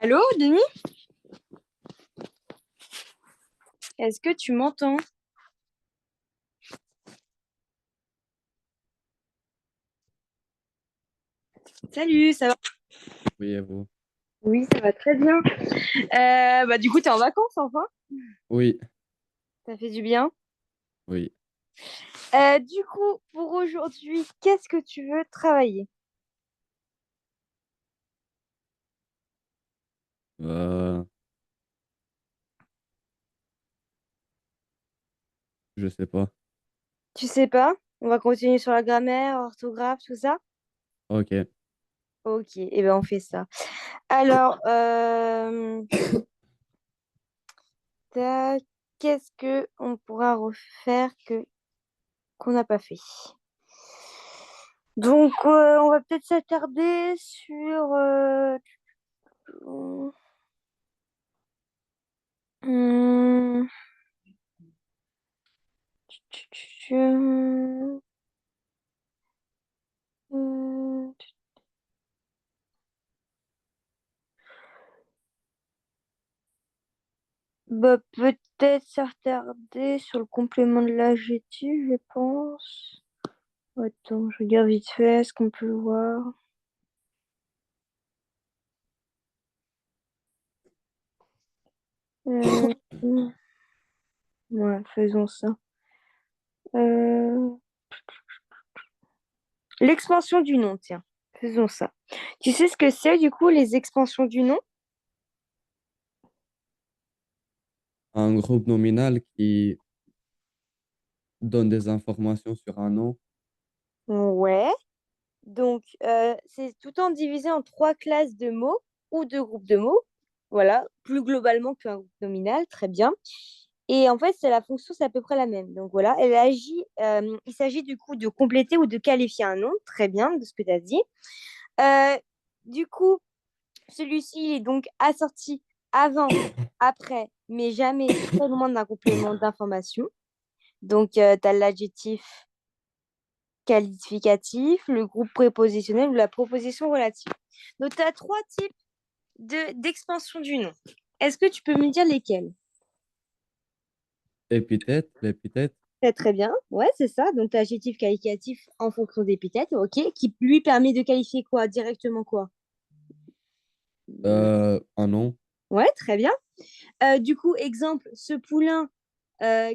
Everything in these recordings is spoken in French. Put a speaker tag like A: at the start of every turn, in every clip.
A: Allô, Denis? Est-ce que tu m'entends? Salut, ça va?
B: Oui, et vous?
A: Oui, ça va très bien. Du coup, t'es en vacances enfin?
B: Oui,
A: Ça fait du bien.
B: oui.
A: Du coup, pour aujourd'hui, qu'est-ce que tu veux travailler?
B: Euh, je sais pas.
A: Tu sais pas? On va continuer sur la grammaire, orthographe, tout ça?
B: Ok.
A: Ok, et ben on fait ça. Alors, tac, qu'est-ce que on pourra refaire que qu'on n'a pas fait? Donc, on va peut-être s'attarder sur hum, hum, peut-être s'attarder sur le complément de l'adjectif, je pense. Attends, je regarde vite fait ce qu'on peut voir. Euh, ouais, faisons ça. Euh, L'expansion du nom, tiens, faisons ça. Tu sais ce que c'est du coup les expansions du nom?
B: Un groupe nominal qui donne des informations sur un nom.
A: Ouais. Donc, c'est tout le temps divisé en trois classes de mots ou de groupes de mots. Voilà, plus globalement qu'un groupe nominal, très bien. Et en fait, c'est la fonction, c'est à peu près la même. Donc voilà, elle agit, il s'agit du coup de compléter ou de qualifier un nom, très bien, de ce que tu as dit. Euh, du coup, celui-ci il est donc assorti avant, après, mais jamais seulement d'un complément d'information. Donc, tu as l'adjectif qualificatif, le groupe prépositionnel ou la proposition relative. Donc, tu as trois types d'expansion du nom. Est-ce que tu peux me dire lesquels?
B: Épithète, l'épithète.
A: Très très bien. Ouais, c'est ça. Donc, l'adjectif qualificatif en fonction d'épithète, ok, qui lui permet de qualifier quoi? Directement quoi?
B: Un nom.
A: Ouais, très bien. Du coup, exemple, ce poulain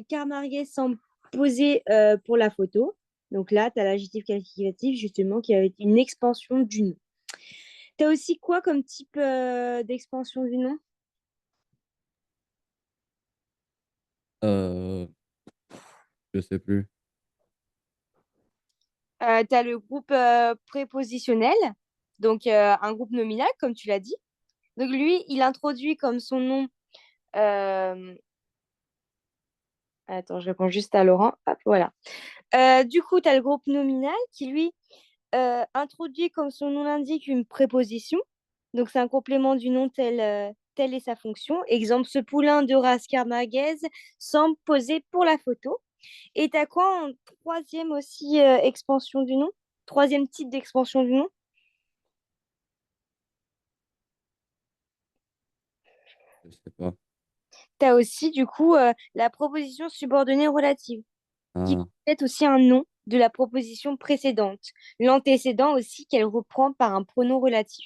A: Camarguais semble posé pour la photo. Donc là, tu as l'adjectif qualificatif justement qui avait une expansion du nom. Tu as aussi quoi comme type d'expansion du nom?
B: Euh, je sais plus.
A: Tu as le groupe prépositionnel, donc un groupe nominal, comme tu l'as dit. Donc lui, il introduit comme son nom. euh, Attends, je réponds juste à Laurent. Hop, voilà. Du coup, tu as le groupe nominal qui, lui, introduit comme son nom l'indique une préposition. Donc c'est un complément du nom telle est sa fonction. Exemple, ce poulain de race camarguaise semble posé pour la photo. Et tu as quoi en troisième aussi expansion du nom? Troisième type d'expansion du nom?
B: Je sais pas.
A: Tu as aussi, du coup, la proposition subordonnée relative, qui peut
B: Ah,
A: être aussi un nom de la proposition précédente. L'antécédent aussi qu'elle reprend par un pronom relatif.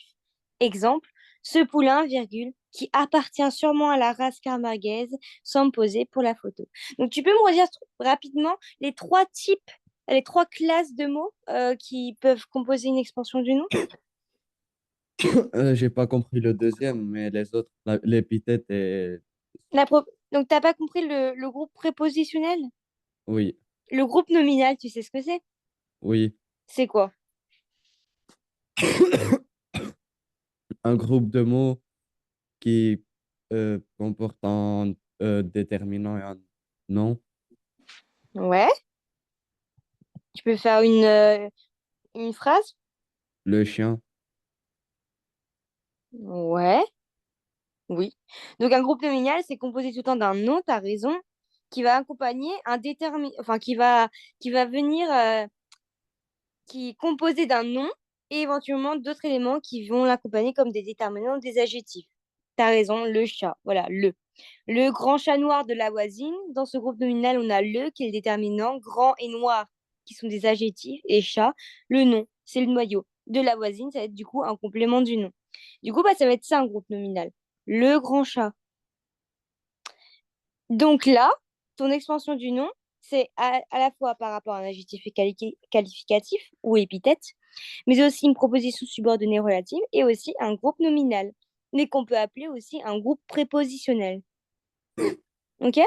A: Exemple, ce poulain, virgule, qui appartient sûrement à la race camarguaise, semble posé pour la photo. Donc, tu peux me redire rapidement les trois types, les trois classes de mots qui peuvent composer une expansion du nom?
B: j'ai pas compris le deuxième, mais les autres, l'épithète est...
A: Donc, t'as pas compris le groupe prépositionnel?
B: Oui,
A: Le groupe nominal, tu sais ce que c'est?
B: oui.
A: C'est quoi?
B: Un groupe de mots qui comporte un déterminant et un nom.
A: Ouais. Tu peux faire une phrase?
B: Le chien.
A: Ouais, oui. Donc un groupe nominal, c'est composé tout le temps d'un nom, t'as raison, qui va accompagner un détermin, enfin qui va venir, qui est composé d'un nom et éventuellement d'autres éléments qui vont l'accompagner comme des déterminants, des adjectifs. T'as raison, le chat. Voilà, le. Le grand chat noir de la voisine. Dans ce groupe nominal, on a le qui est le déterminant, grand et noir qui sont des adjectifs, et chat, le nom, c'est le noyau. De la voisine, ça va être du coup un complément du nom. Du coup, bah, ça va être ça un groupe nominal. Le grand chat. Donc là, ton expansion du nom, c'est à la fois par rapport à un adjectif qualificatif ou épithète, mais aussi une proposition subordonnée relative et aussi un groupe nominal, mais qu'on peut appeler aussi un groupe prépositionnel. Ok?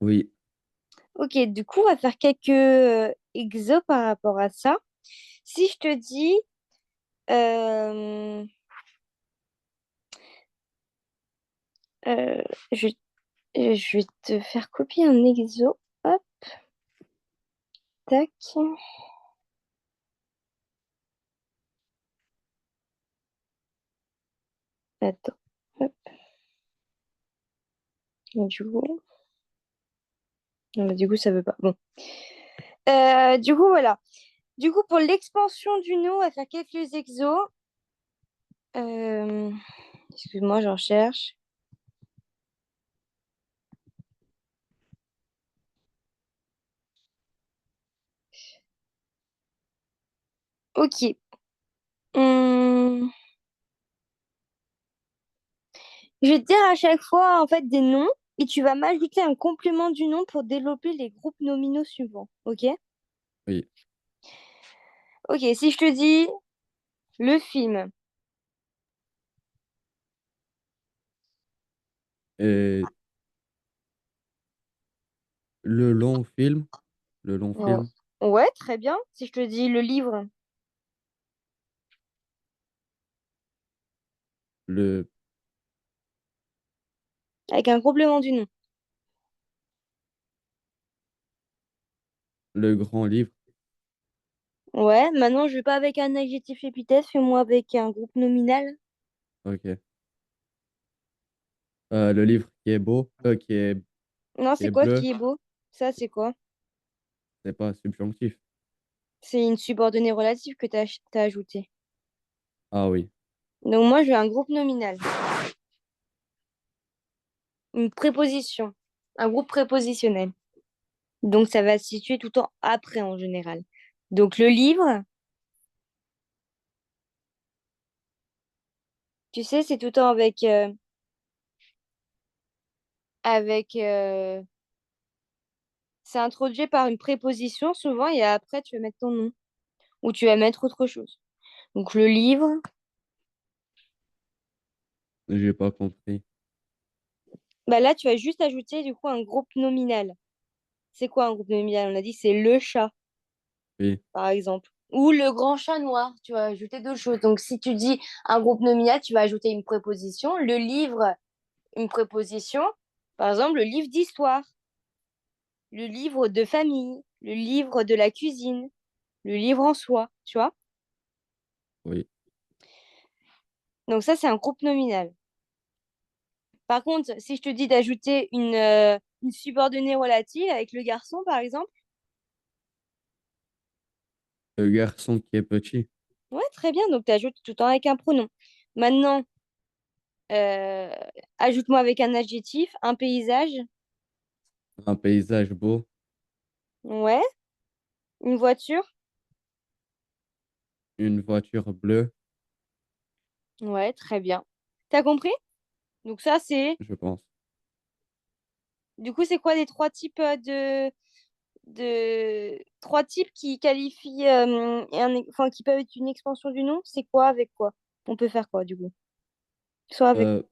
B: Oui.
A: Ok, du coup, on va faire quelques exos par rapport à ça. Si je te dis, euh, euh, je, je vais te faire copier un exo. Hop, tac. Attends. Hop, du coup, non, du coup, ça veut pas. Bon. Du coup, voilà. Du coup, pour l'expansion du nom, on va faire quelques exos. Euh, Excuse-moi, j'en cherche. Ok. Hum, Je vais te dire à chaque fois en fait des noms et tu vas m'ajouter un complément du nom pour développer les groupes nominaux suivants. Ok?
B: Oui.
A: Ok, si je te dis le film.
B: Et le long film, le long
A: Ouais,
B: film,
A: ouais, très bien. Si je te dis le livre
B: le,
A: avec un complément du nom.
B: le grand livre,
A: Ouais, maintenant je vais pas avec un adjectif épithète, fais-moi avec un groupe nominal.
B: ok. Le livre qui est beau,
A: Non,
B: qui
A: c'est
B: est
A: quoi
B: bleu,
A: qui est beau? Ça, c'est quoi?
B: c'est pas subjonctif.
A: C'est une subordonnée relative que t'as ajouté.
B: Ah oui,
A: Donc moi, je veux un groupe nominal, une préposition, un groupe prépositionnel. Donc ça va se situer tout le temps après en général. Donc le livre, tu sais, c'est tout le temps avec c'est introduit par une préposition souvent et après tu vas mettre ton nom ou tu vas mettre autre chose. Donc le livre,
B: j'ai pas compris.
A: bah là tu vas juste ajouter du coup un groupe nominal. C'est quoi un groupe nominal? On a dit c'est le chat,
B: Oui,
A: par exemple. Ou le grand chat noir, tu vas ajouter d'autres choses. Donc si tu dis un groupe nominal, tu vas ajouter une préposition. Le livre, une préposition. Par exemple, le livre d'histoire, le livre de famille, le livre de la cuisine, le livre en soi, tu vois.
B: oui.
A: Donc ça, c'est un groupe nominal. Par contre, si je te dis d'ajouter une subordonnée relative avec le garçon, par exemple,
B: Le garçon qui est petit,
A: ouais, très bien. Donc tu ajoutes tout le temps avec un pronom. Maintenant, euh, ajoute-moi avec un adjectif, un paysage,
B: un paysage beau,
A: ouais, une voiture,
B: une voiture bleue,
A: ouais, très bien. T'as compris? Donc ça, c'est,
B: je pense.
A: du coup, c'est quoi les trois types de trois types qui qualifient, enfin, qui peuvent être une expansion du nom? C'est quoi avec quoi? On peut faire quoi, du coup? Soit avec
B: Euh,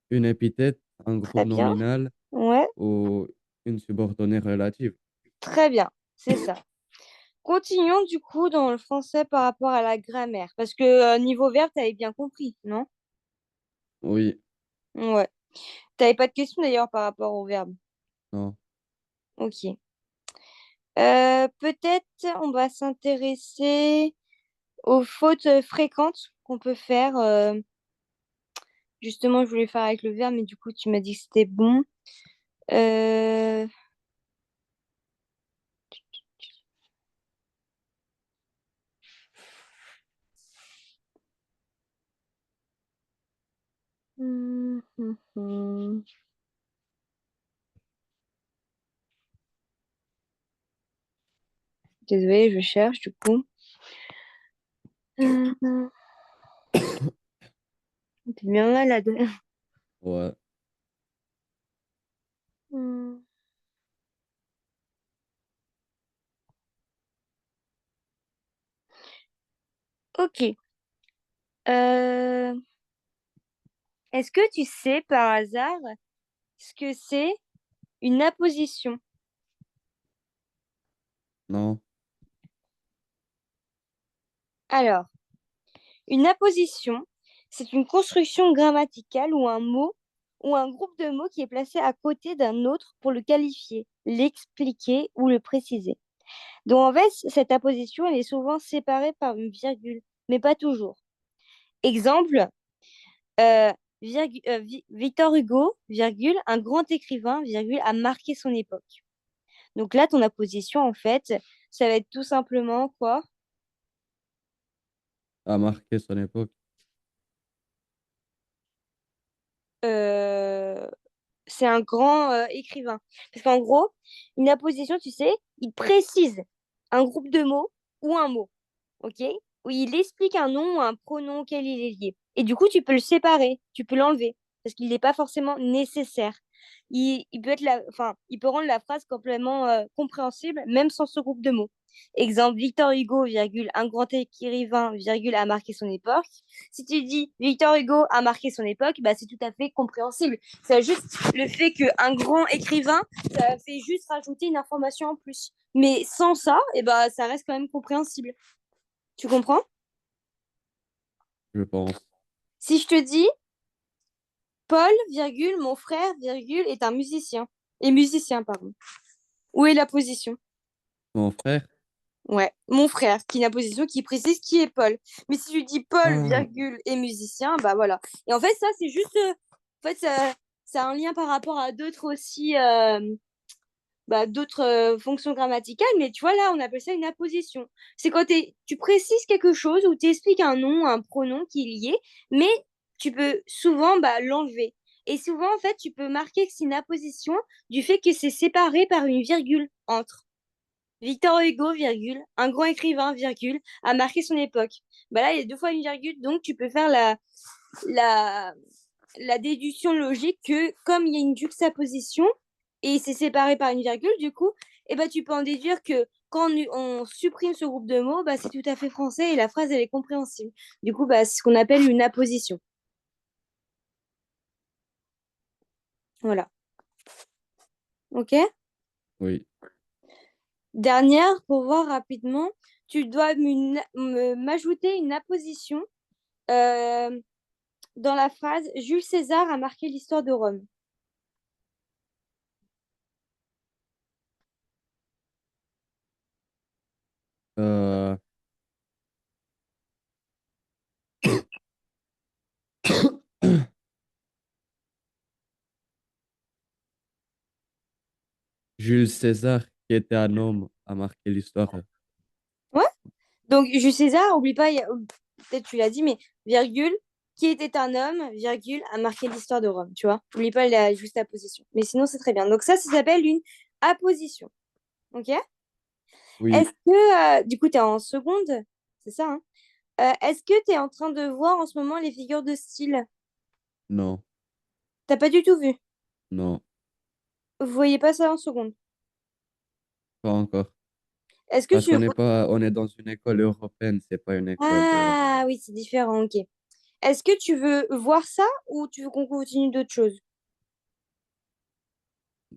B: une épithète, un groupe
A: très bien,
B: nominal
A: ouais,
B: ou une subordonnée relative.
A: très bien, c'est ça. Continuons du coup dans le français par rapport à la grammaire, parce que niveau verbe, t'avais bien compris, non?
B: Oui,
A: Ouais. T'avais pas de questions d'ailleurs par rapport au verbe.
B: non.
A: Ok. Peut-être on va s'intéresser aux fautes fréquentes qu'on peut faire. Justement, je voulais faire avec le verbe, mais du coup, tu m'as dit que c'était bon. Euh, Mhm. Désolée, je cherche du coup. Mhm. T'es bien malade.
B: Ouais.
A: Hmm. Ok. Euh, Est-ce que tu sais par hasard ce que c'est une apposition?
B: Non.
A: Alors, une apposition, c'est une construction grammaticale où un mot ou un groupe de mots qui est placé à côté d'un autre pour le qualifier, l'expliquer ou le préciser. Donc en fait, cette apposition, elle est souvent séparée par une virgule, mais pas toujours. Exemple, euh, Victor Hugo, virgule, un grand écrivain, virgule, a marqué son époque. Donc là, ton apposition, en fait, ça va être tout simplement quoi?
B: A marqué son époque.
A: Euh, c'est un grand écrivain. Parce qu'en gros, une apposition, tu sais, il précise un groupe de mots ou un mot, ok? Où il explique un nom ou un pronom auquel il est lié. Et du coup, tu peux le séparer, tu peux l'enlever, parce qu'il n'est pas forcément nécessaire. Il peut être enfin, il peut rendre la phrase complètement compréhensible, même sans ce groupe de mots. Exemple, Victor Hugo, virgule, un grand écrivain, virgule, a marqué son époque. Si tu dis Victor Hugo a marqué son époque, bah, c'est tout à fait compréhensible. C'est juste le fait qu'un grand écrivain, ça fait juste rajouter une information en plus. Mais sans ça, eh ben, ça reste quand même compréhensible. Tu comprends?
B: Je pense.
A: Si je te dis Paul, virgule, mon frère, virgule, est un musicien. Et musicien, pardon. Où est la position?
B: Mon frère?
A: Ouais, mon frère, qui est la position qui précise qui est Paul. Mais si tu dis Paul,
B: Ah,
A: virgule, et musicien, bah voilà. Et en fait, ça, c'est juste. En fait, ça a un lien par rapport à d'autres aussi. Bah, d'autres fonctions grammaticales, mais tu vois, là, on appelle ça une apposition. C'est quand tu précises quelque chose ou tu expliques un nom, un pronom qui est lié, mais tu peux souvent bah, l'enlever. Et souvent, en fait, tu peux marquer que c'est une apposition du fait que c'est séparé par une virgule entre. Victor Hugo, virgule, un grand écrivain, virgule, a marqué son époque. Bah là, il y a deux fois une virgule, donc tu peux faire la, la déduction logique que comme il y a une juxtaposition et c'est séparé par une virgule, du coup, eh ben, tu peux en déduire que quand on supprime ce groupe de mots, bah, c'est tout à fait français et la phrase, elle est compréhensible. Du coup, bah, c'est ce qu'on appelle une apposition. Voilà. OK?
B: oui.
A: Dernière, pour voir rapidement, tu dois m'ajouter une apposition euh, dans la phrase Jules César a marqué l'histoire de Rome.
B: Euh, Jules César, qui était un homme, a marqué l'histoire.
A: Ouais. Donc, Jules César, oublie pas, peut-être tu l'as dit, mais virgule, qui était un homme, virgule, a marqué l'histoire de Rome, tu vois. Oublie pas la juste apposition. Mais sinon, c'est très bien. Donc ça s'appelle une apposition. OK? Est-ce
B: Oui,
A: que, du coup, tu es en seconde, c'est ça, hein? Est-ce que tu es en train de voir en ce moment les figures de style?
B: non,
A: T'as pas du tout vu.
B: non,
A: Vous voyez pas ça en seconde.
B: pas encore.
A: Est-ce que
B: Parce
A: tu...
B: qu'on n'est pas, on est dans une école européenne, c'est pas une école.
A: Ah oui, c'est différent, ok. Est-ce que tu veux voir ça ou tu veux qu'on continue d'autres choses?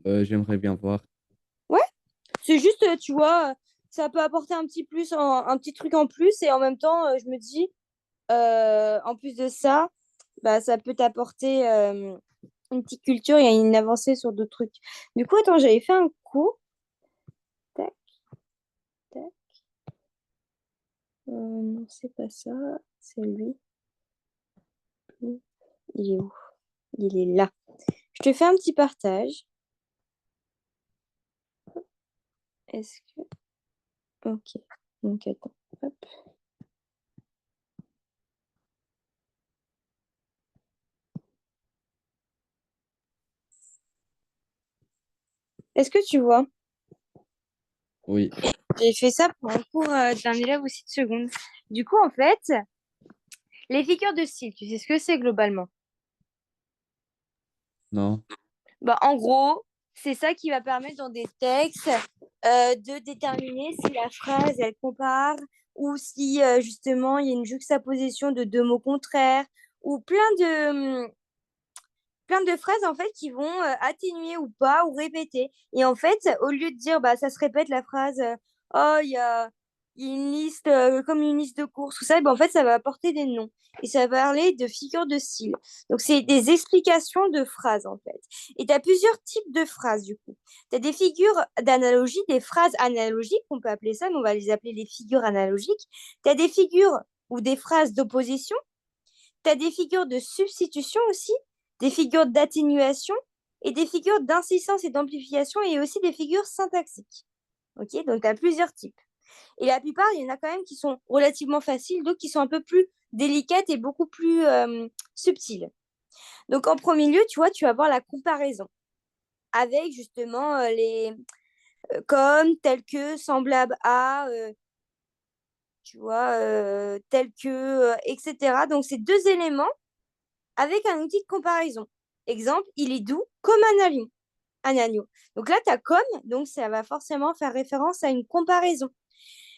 B: J'aimerais bien voir.
A: Ouais, c'est juste, tu vois, ça peut apporter un petit plus, un petit truc en plus et en même temps, je me dis, en plus de ça, bah, ça peut t'apporter une petite culture et une avancée sur d'autres trucs. Du coup, attends, j'avais fait un coup. Tac, tac. Non, c'est pas ça, c'est lui. Il est où? Il est là. Je te fais un petit partage. Est-ce que... Ok. Donc, attends. Hop. Est-ce que tu vois?
B: Oui,
A: J'ai fait ça pour un cours d'un élève aussi de seconde. Du coup, en fait, les figures de style, tu sais ce que c'est globalement?
B: non.
A: Bah, en gros, c'est ça qui va permettre dans des textes de déterminer si la phrase, elle compare ou si justement il y a une juxtaposition de deux mots contraires ou plein de phrases en fait qui vont atténuer ou pas ou répéter. Et en fait, au lieu de dire bah ça se répète la phrase oh il y a une liste comme une liste de courses tout ça, et ben, en fait ça va apporter des noms et ça va parler de figures de style. Donc c'est des explications de phrases en fait. Et tu as plusieurs types de phrases du coup. Tu as des figures d'analogie, des phrases analogiques, on peut appeler ça, mais on va les appeler les figures analogiques. Tu as des figures ou des phrases d'opposition. Tu as des figures de substitution aussi, des figures d'atténuation et des figures d'insistance et d'amplification et aussi des figures syntaxiques. Ok, donc tu as plusieurs types. Et la plupart, il y en a quand même qui sont relativement faciles, d'autres qui sont un peu plus délicates et beaucoup plus subtiles. Donc en premier lieu, tu vois, tu vas voir la comparaison avec justement les comme, tel que, semblable à, tu vois, tel que, etc. Donc c'est deux éléments avec un outil de comparaison. Exemple, il est doux comme un agneau. Un agneau. Donc là, tu as comme, donc ça va forcément faire référence à une comparaison.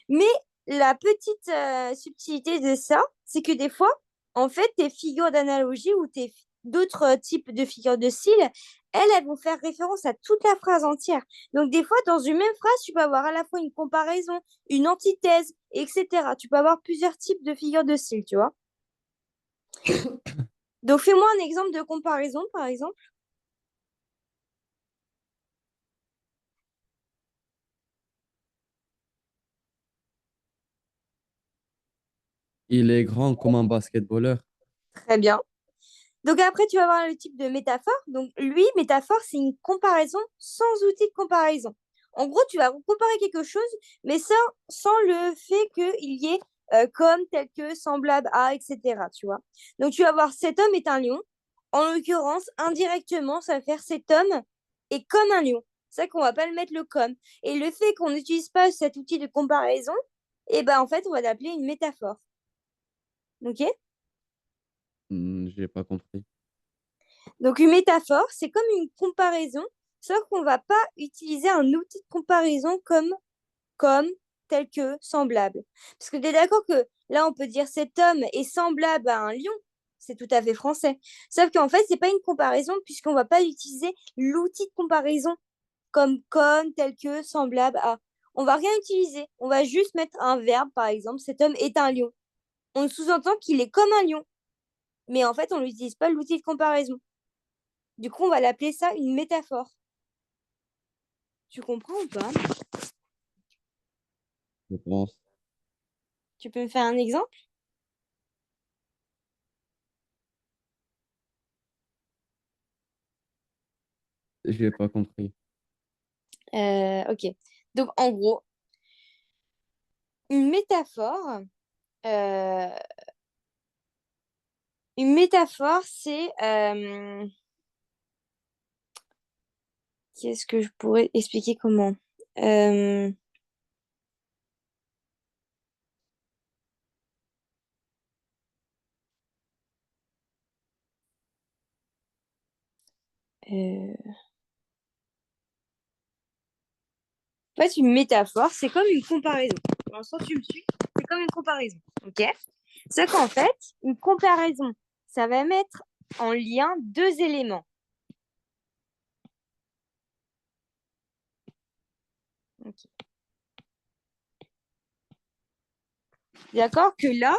A: Mais la petite subtilité de ça, c'est que des fois, en fait, tes figures d'analogie ou tes d'autres types de figures de style, elles vont faire référence à toute la phrase entière. Donc des fois, dans une même phrase, tu peux avoir à la fois une comparaison, une antithèse, etc. Tu peux avoir plusieurs types de figures de style, tu vois. Donc fais-moi un exemple de comparaison, par exemple.
B: Il est grand comme un basketballeur.
A: Très bien. Donc après, tu vas voir le type de métaphore. Donc lui, métaphore, c'est une comparaison sans outil de comparaison. En gros, tu vas comparer quelque chose, mais sans le fait qu'il y ait comme, tel que, semblable à, etc. Tu vois. Donc tu vas voir cet homme est un lion. En l'occurrence, indirectement, ça va faire cet homme est comme un lion. C'est ça qu'on va pas le mettre le comme. Et le fait qu'on n'utilise pas cet outil de comparaison, et ben en fait, on va l'appeler une métaphore. Ok.
B: J'ai pas compris.
A: Donc, une métaphore, c'est comme une comparaison, sauf qu'on ne va pas utiliser un outil de comparaison comme, tel que, semblable. Parce que tu es d'accord que là, on peut dire cet homme est semblable à un lion. C'est tout à fait français. Sauf qu'en fait, c'est pas une comparaison puisqu'on ne va pas utiliser l'outil de comparaison comme, tel que, semblable à. On va rien utiliser. On va juste mettre un verbe, par exemple, cet homme est un lion. On sous-entend qu'il est comme un lion. Mais en fait, on n'utilise pas l'outil de comparaison. Du coup, on va l'appeler ça une métaphore. Tu comprends ou pas?
B: Je pense.
A: Tu peux me faire un exemple?
B: J'ai pas compris.
A: Ok. Donc, en gros, une métaphore, euh, c'est... qu'est-ce que je pourrais expliquer comment? Euh, en fait, une métaphore, c'est comme une comparaison. Dans le sens où tu me suis, c'est comme une comparaison. Ok? C'est qu'en fait, une comparaison, ça va mettre en lien deux éléments. Ok. D'accord que là,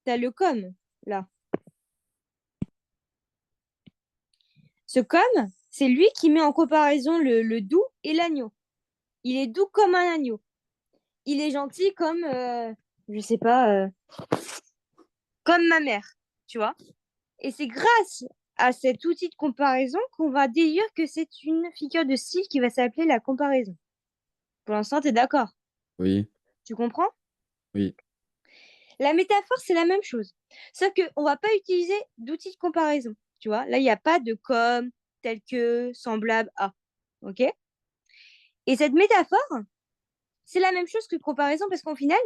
A: tu as le comme, là. Ce comme, c'est lui qui met en comparaison le doux et l'agneau. Il est doux comme un agneau. Il est gentil comme, je sais pas, comme ma mère, tu vois. Et c'est grâce à cet outil de comparaison qu'on va déduire que c'est une figure de style qui va s'appeler la comparaison. Pour l'instant, tu es d'accord?
B: Oui,
A: Tu comprends?
B: oui.
A: La métaphore, c'est la même chose. Sauf qu'on ne va pas utiliser d'outil de comparaison. Tu vois, là, il n'y a pas de comme, tel que, semblable à. OK? Et cette métaphore, c'est la même chose que comparaison parce qu'au final,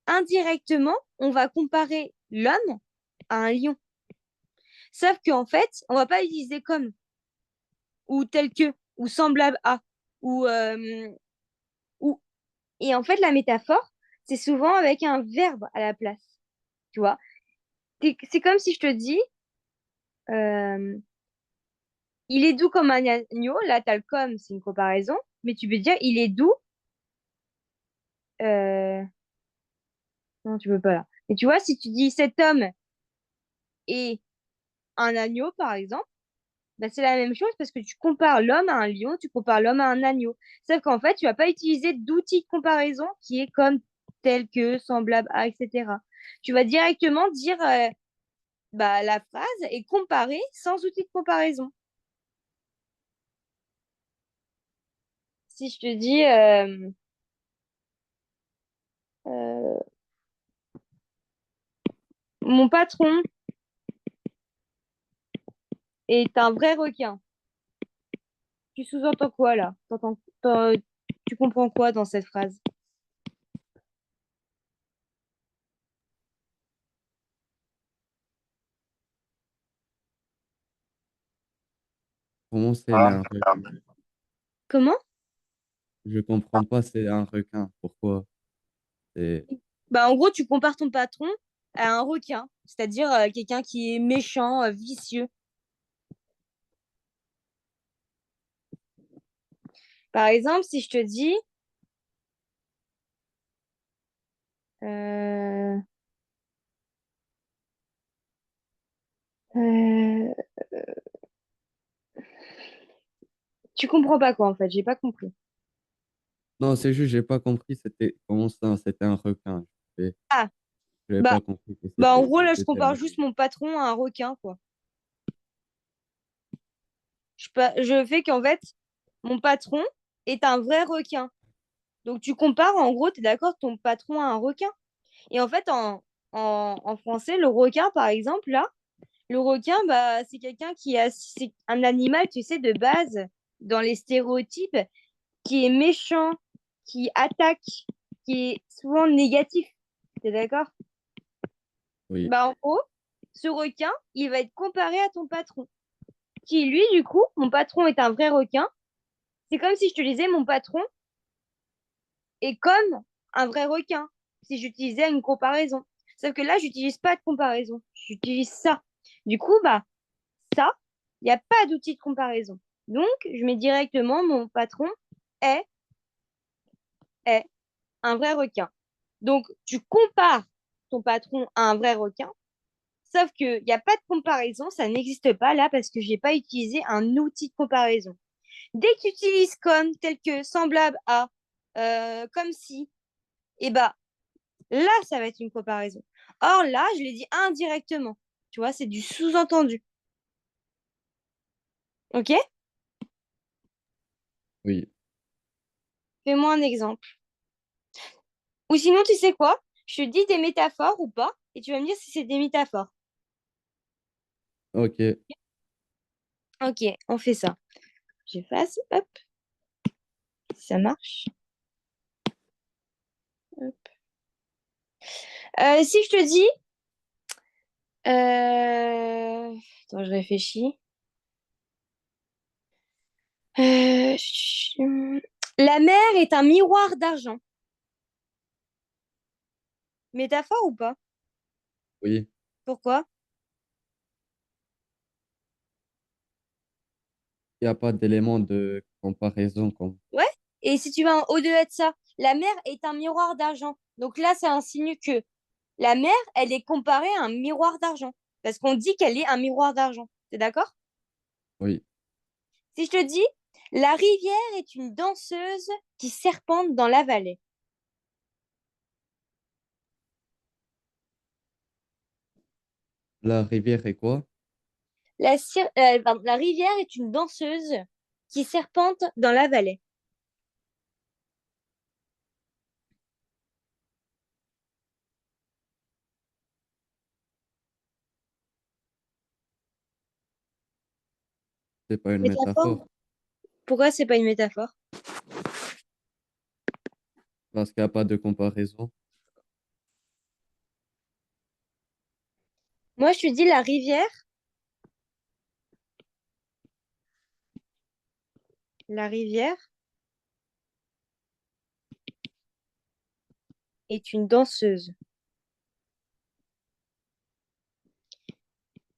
A: indirectement, on va comparer l'homme à un lion. Sauf qu'en fait, on va pas utiliser comme, ou tel que, ou semblable à, ou, ou. Et en fait, la métaphore, c'est souvent avec un verbe à la place. Tu vois? C'est comme si je te dis, euh, il est doux comme un agneau. Là, t'as le comme, c'est une comparaison. Mais tu peux dire, il est doux. euh, Non, tu peux pas là. Et tu vois, si tu dis cet homme est un agneau, par exemple, bah, c'est la même chose parce que tu compares l'homme à un lion, tu compares l'homme à un agneau. Sauf qu'en fait, tu vas pas utiliser d'outil de comparaison qui est comme tel que, semblable à, etc. Tu vas directement dire bah, la phrase est comparée sans outil de comparaison. Si je te dis euh, mon patron est un vrai requin, tu sous-entends quoi là? Tu comprends quoi dans cette phrase?
B: Comment c'est un requin?
A: Comment?
B: Je comprends pas, c'est un requin. Pourquoi? C'est...
A: Bah, en gros, tu compares ton patron à un requin, c'est-à-dire quelqu'un qui est méchant, vicieux. Par exemple, si je te dis, euh, euh, tu comprends pas quoi en fait, j'ai pas compris.
B: Non, c'est juste, j'ai pas compris, c'était comment ça, c'était un requin.
A: Ah,
B: J'avais
A: bah,
B: pas compris que
A: bah en
B: c'était
A: gros, là, je
B: c'était un
A: compare
B: requin.
A: juste mon patron à un requin, quoi. Je fais qu'en fait, mon patron est un vrai requin. Donc, tu compares, en gros, tu es d'accord, ton patron à un requin. Et en fait, en français, le requin, par exemple, là, le requin, bah, c'est quelqu'un c'est un animal, tu sais, de base, dans les stéréotypes, qui est méchant, qui attaque, qui est souvent négatif. T'es d'accord?
B: Oui,
A: Bah, en gros, ce requin, il va être comparé à ton patron. Qui, lui, du coup, mon patron est un vrai requin. C'est comme si je te disais, mon patron est comme un vrai requin, si j'utilisais une comparaison. Sauf que là, j'utilise pas de comparaison. J'utilise ça. Du coup, bah, ça, il n'y a pas d'outil de comparaison. Donc, je mets directement mon patron est, est un vrai requin. Donc, tu compares ton patron à un vrai requin, sauf qu'il n'y a pas de comparaison, ça n'existe pas là parce que je n'ai pas utilisé un outil de comparaison. Dès que tu utilises comme, tel que, semblable à, comme si, et bah là, ça va être une comparaison. Or là, je l'ai dit indirectement. Tu vois, c'est du sous-entendu. Ok?
B: oui.
A: Fais-moi un exemple. Ou sinon, tu sais quoi? Je te dis des métaphores ou pas, et tu vas me dire si c'est des métaphores.
B: Ok.
A: Ok, on fait ça. J'efface, hop, si ça marche. Hop. Si je te dis, attends, je réfléchis. Euh, La mer est un miroir d'argent. Métaphore ou pas?
B: Oui,
A: Pourquoi?
B: il n'y a pas d'élément de comparaison comme...
A: Ouais. Et si tu vas au-delà de ça, la mer est un miroir d'argent. Donc là, ça insinue que la mer, elle est comparée à un miroir d'argent. Parce qu'on dit qu'elle est un miroir d'argent. T'es d'accord?
B: Oui,
A: Si je te dis, la rivière est une danseuse qui serpente dans la vallée.
B: la rivière est quoi?
A: Pardon, la rivière est une danseuse qui serpente dans la vallée.
B: C'est pas une
A: Métaphore?
B: métaphore.
A: Pourquoi c'est pas une métaphore?
B: parce qu'il n'y a pas de comparaison.
A: Moi, je te dis la rivière. La rivière est une danseuse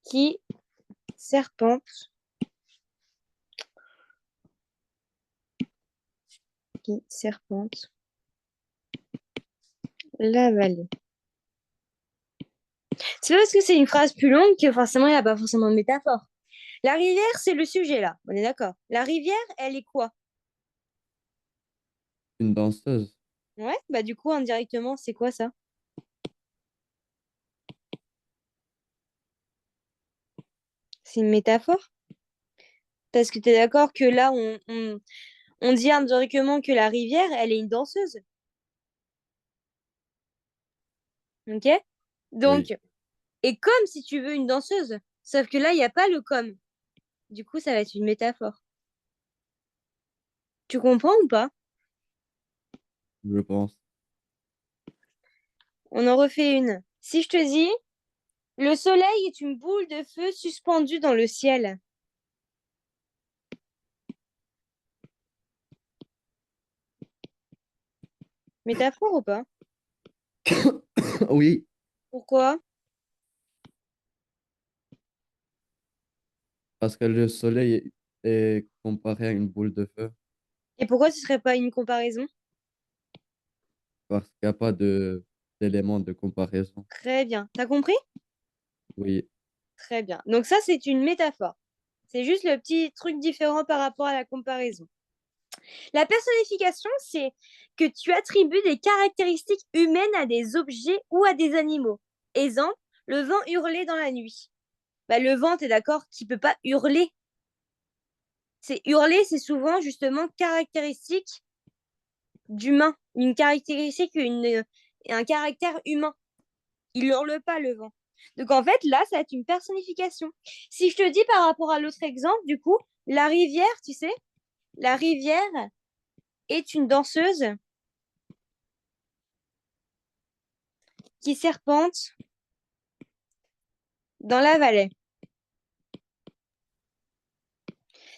A: qui serpente, qui serpente la vallée. C'est pas parce que c'est une phrase plus longue que forcément il n'y a pas forcément de métaphore. La rivière, c'est le sujet là, on est d'accord. La rivière, elle est quoi?
B: Une danseuse,
A: Ouais, bah du coup, indirectement, c'est quoi ça? C'est une métaphore? Parce que tu es d'accord que là, on dit indirectement que la rivière, elle est une danseuse. Ok?
B: oui,
A: Donc, et comme si tu veux une danseuse. Sauf que là, il n'y a pas le comme. Du coup, ça va être une métaphore. Tu comprends ou pas?
B: je pense.
A: On en refait une. Si je te dis, le soleil est une boule de feu suspendue dans le ciel. Métaphore ou pas?
B: Oui,
A: Pourquoi?
B: parce que le soleil est comparé à une boule de feu,
A: Et pourquoi ce serait pas une comparaison?
B: parce qu'il n'y a pas d'élément de comparaison.
A: Très bien. T'as compris?
B: Oui,
A: Très bien. Donc ça, c'est une métaphore. C'est juste le petit truc différent par rapport à la comparaison. La personnification, c'est que tu attribues des caractéristiques humaines à des objets ou à des animaux. Exemple, le vent hurlait dans la nuit. Bah, le vent, t'es d'accord, qui peut pas hurler. C'est hurler, c'est souvent justement caractéristique d'humain, une caractéristique, un caractère humain. Il hurle pas le vent. Donc en fait, là, ça va être une personnification. Si je te dis par rapport à l'autre exemple, du coup, la rivière, tu sais, la rivière est une danseuse qui serpente dans la vallée.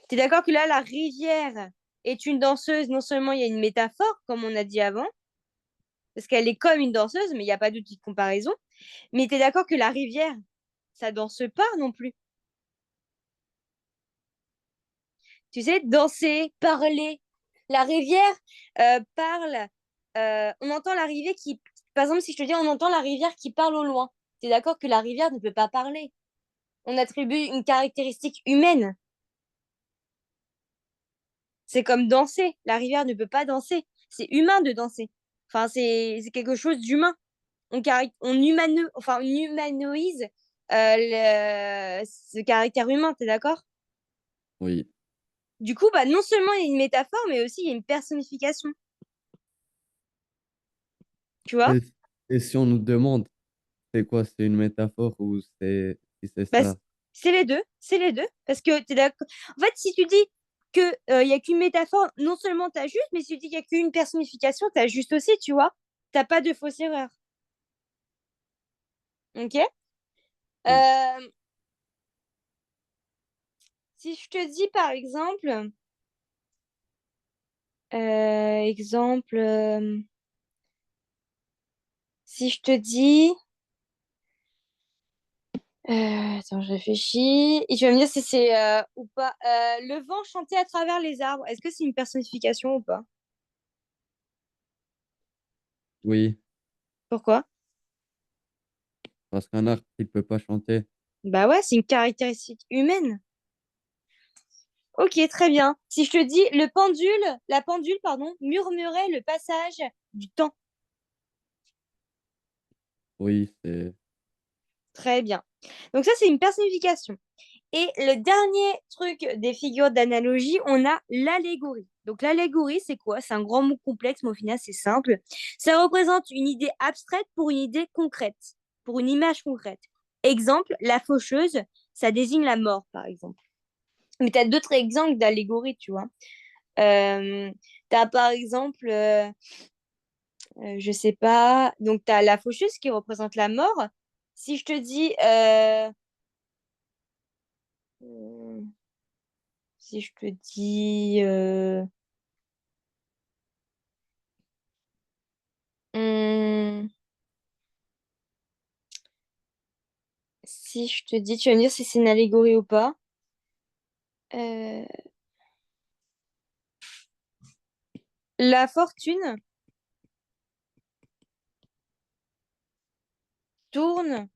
A: Tu es d'accord que là, la rivière est une danseuse, non seulement il y a une métaphore, comme on a dit avant, parce qu'elle est comme une danseuse, mais il n'y a pas d'outil de comparaison, mais tu es d'accord que la rivière, ça danse pas non plus. Tu sais, danser, parler. La rivière parle. On entend la rivière qui. Par exemple, si je te dis, on entend la rivière qui parle au loin. Tu es d'accord que la rivière ne peut pas parler. On attribue une caractéristique humaine. C'est comme danser. La rivière ne peut pas danser. C'est humain de danser. Enfin, c'est quelque chose d'humain. On humanoïse ce caractère humain, t'es d'accord?
B: oui.
A: Du coup, bah, non seulement il y a une métaphore, mais aussi il y a une personnification. Tu vois?
B: Et, et si on nous demande c'est quoi, c'est une métaphore ou si c'est
A: Bah,
B: ça?
A: c'est les deux. C'est les deux. Parce que t'es d'accord. En fait, si tu dis qu'il n'y a qu'une métaphore, non seulement tu as juste, mais si tu dis qu'il n'y a qu'une personnification, tu as juste aussi, tu vois? T'as pas de fausse erreur. Ok?
B: Oui,
A: Euh, si je te dis par exemple, si je te dis, attends, je réfléchis, et tu vas me dire si c'est ou pas. Le vent chantait à travers les arbres. Est-ce que c'est une personnification ou pas?
B: oui,
A: Pourquoi?
B: parce qu'un arbre, il peut pas chanter.
A: Bah ouais, c'est une caractéristique humaine. Ok, très bien. Si je te dis la pendule, pardon, murmurait le passage du temps.
B: Oui, c'est
A: Très bien. Donc ça, c'est une personnification. Et le dernier truc des figures d'analogie, on a l'allégorie. Donc l'allégorie, c'est quoi? C'est un grand mot complexe, mais au final, c'est simple. Ça représente une idée abstraite pour une idée concrète, pour une image concrète. Exemple, la faucheuse, ça désigne la mort, par exemple. Mais tu as d'autres exemples d'allégories, tu vois. Tu as par exemple, je sais pas, donc tu as la faucheuse qui représente la mort. Si je te dis, euh, si je te dis, hum, si je te dis, tu vas me dire si c'est une allégorie ou pas. Euh, la fortune tourne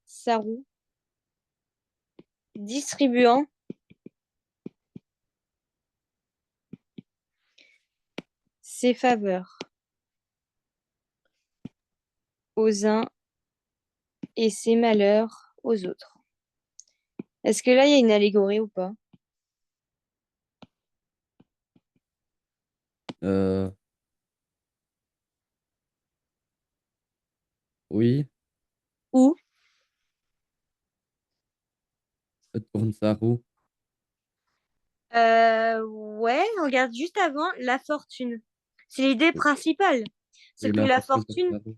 A: sa roue, distribuant ses faveurs aux uns et ses malheurs aux autres. Est-ce que là, il y a une allégorie ou pas?
B: Euh, oui,
A: Ou,
B: elle tourne sa roue.
A: ouais, regarde juste avant la fortune. C'est l'idée principale. C'est
B: Oui,
A: que
B: la
A: la
B: fortune tourne
A: fortune,
B: sa roue.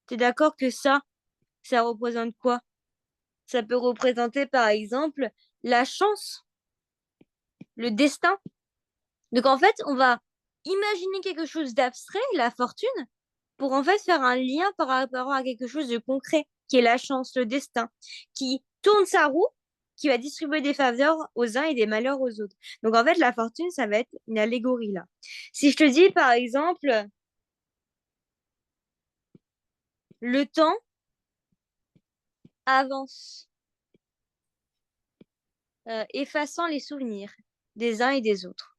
A: t'es d'accord que ça représente quoi? Ça peut représenter par exemple la chance, le destin. Donc en fait, on va imaginer quelque chose d'abstrait, la fortune, pour en fait faire un lien par rapport à quelque chose de concret, qui est la chance, le destin, qui tourne sa roue, qui va distribuer des faveurs aux uns et des malheurs aux autres. Donc en fait, la fortune, ça va être une allégorie là. Si je te dis par exemple, le temps avance, effaçant les souvenirs des uns et des autres.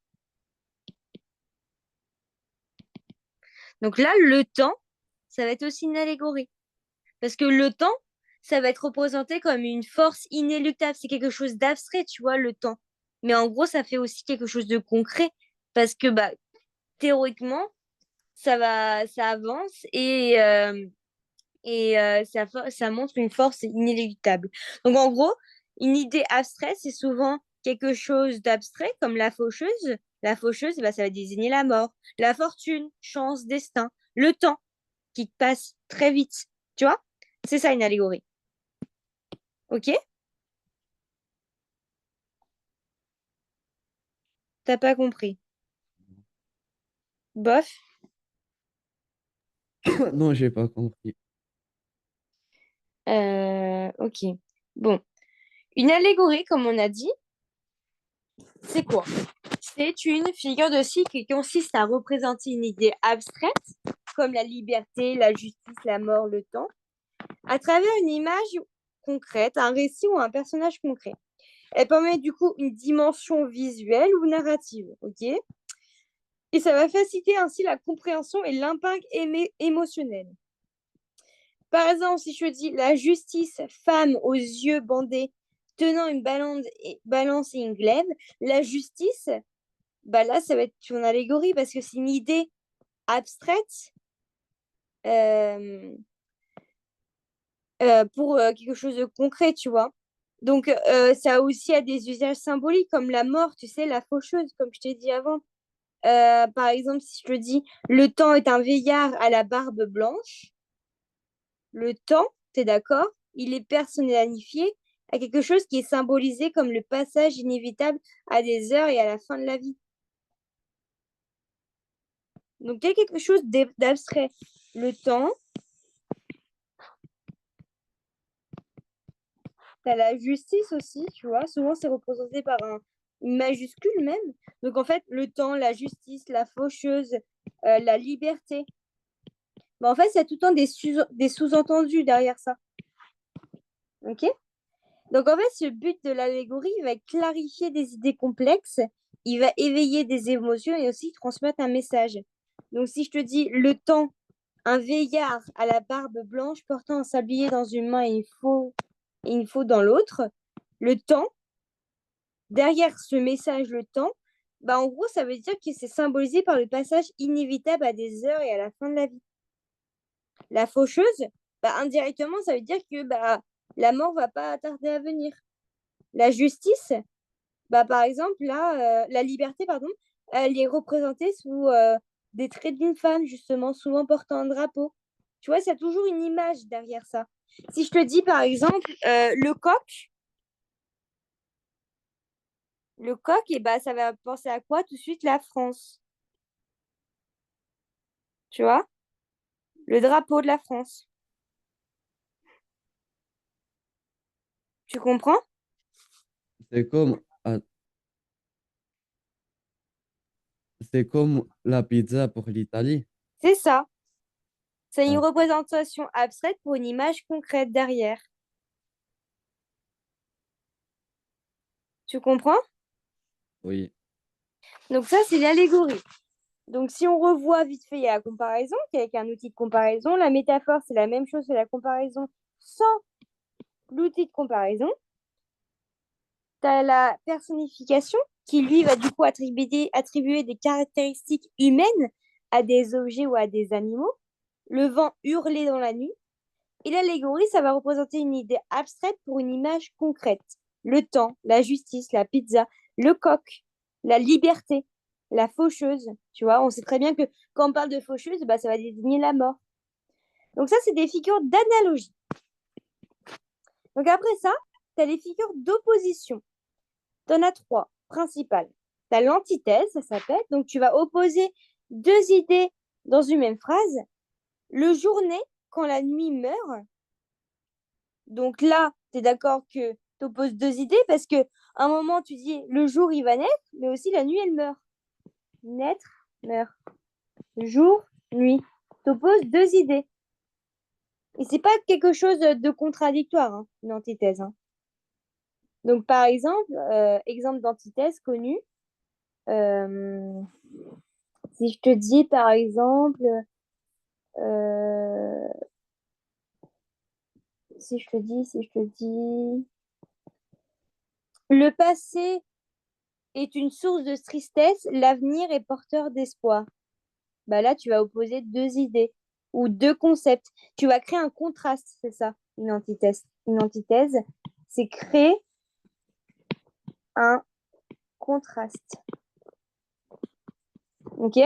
A: Donc là, le temps, ça va être aussi une allégorie. Parce que le temps, ça va être représenté comme une force inéluctable. C'est quelque chose d'abstrait, tu vois, le temps. Mais en gros, ça fait aussi quelque chose de concret. Parce que bah, théoriquement, ça avance et ça montre une force inéluctable. Donc en gros, une idée abstraite, c'est souvent quelque chose d'abstrait, comme la faucheuse. La faucheuse, bah, ça va désigner la mort. La fortune, chance, destin. Le temps, qui passe très vite. Tu vois? C'est ça une allégorie. Ok? T'as pas compris. Bof.
B: Non, j'ai pas compris.
A: Ok. Bon. Une allégorie, comme on a dit, c'est quoi? C'est une figure de style qui consiste à représenter une idée abstraite, comme la liberté, la justice, la mort, le temps, à travers une image concrète, un récit ou un personnage concret. Elle permet du coup une dimension visuelle ou narrative, ok? Et ça va faciliter ainsi la compréhension et l'impact émotionnel. Par exemple, si je dis la justice, femme aux yeux bandés, tenant une balance et une glaive, la justice, bah là, ça va être une allégorie parce que c'est une idée abstraite euh, pour quelque chose de concret, tu vois. Donc, ça aussi a des usages symboliques comme la mort, tu sais, la faucheuse, comme je t'ai dit avant. Par exemple, si je te dis le temps est un vieillard à la barbe blanche, le temps, tu es d'accord, il est personnifié à quelque chose qui est symbolisé comme le passage inévitable à des heures et à la fin de la vie. Donc, il y a quelque chose d'abstrait. Le temps, tu as la justice aussi, tu vois. Souvent, c'est représenté par une majuscule même. Donc, en fait, le temps, la justice, la faucheuse, la liberté. Mais en fait, il y a tout le temps des sous-entendus derrière ça. OK? Donc, en fait, ce but de l'allégorie, il va clarifier des idées complexes, il va éveiller des émotions et aussi transmettre un message. Donc, si je te dis le temps, un vieillard à la barbe blanche portant un sablier dans une main et une faux dans l'autre, le temps, derrière ce message, le temps, bah, en gros, ça veut dire que c'est symbolisé par le passage inévitable à des heures et à la fin de la vie. La faucheuse, bah, indirectement, ça veut dire que bah, la mort va pas tarder à venir. La justice, bah, par exemple, là, la liberté, pardon, elle est représentée sous des traits d'une femme, justement, souvent portant un drapeau. Tu vois, il y a toujours une image derrière ça. Si je te dis, par exemple, le coq, et bah, ça va penser à quoi tout de suite? La France, tu vois? Le drapeau de la France. Tu comprends?
B: C'est comme, c'est comme la pizza pour l'Italie.
A: C'est ça. C'est une
B: Ah,
A: représentation abstraite pour une image concrète derrière. Tu comprends?
B: oui,
A: Donc ça, c'est l'allégorie. Donc si on revoit vite fait, il y a la comparaison, avec un outil de comparaison. La métaphore, c'est la même chose que la comparaison sans l'outil de comparaison. Tu as la personnification qui, lui, va du coup attribuer des caractéristiques humaines à des objets ou à des animaux. Le vent hurler dans la nuit. Et l'allégorie, ça va représenter une idée abstraite pour une image concrète. Le temps, la justice, la pizza, le coq, la liberté, la faucheuse. Tu vois, on sait très bien que quand on parle de faucheuse, bah, ça va désigner la mort. Donc ça, c'est des figures d'analogie. Donc après ça, tu as les figures d'opposition. Tu en as trois principales. Tu as l'antithèse, ça s'appelle. Donc tu vas opposer deux idées dans une même phrase. Le jour naît quand la nuit meurt. Donc là, tu es d'accord que tu opposes deux idées parce que à un moment, tu dis le jour, il va naître, mais aussi la nuit, elle meurt. Naître, meurt. Jour, nuit. Tu opposes deux idées. Et c'est pas quelque chose de contradictoire, hein, une antithèse. Hein. Donc, par exemple, exemple d'antithèse connu, euh, si je te dis, par exemple, euh, si je te dis, le passé est une source de tristesse, l'avenir est porteur d'espoir. Bah là, tu vas opposer deux idées ou deux concepts. Tu vas créer un contraste, c'est ça, une antithèse. Une antithèse, c'est créer un contraste. Ok?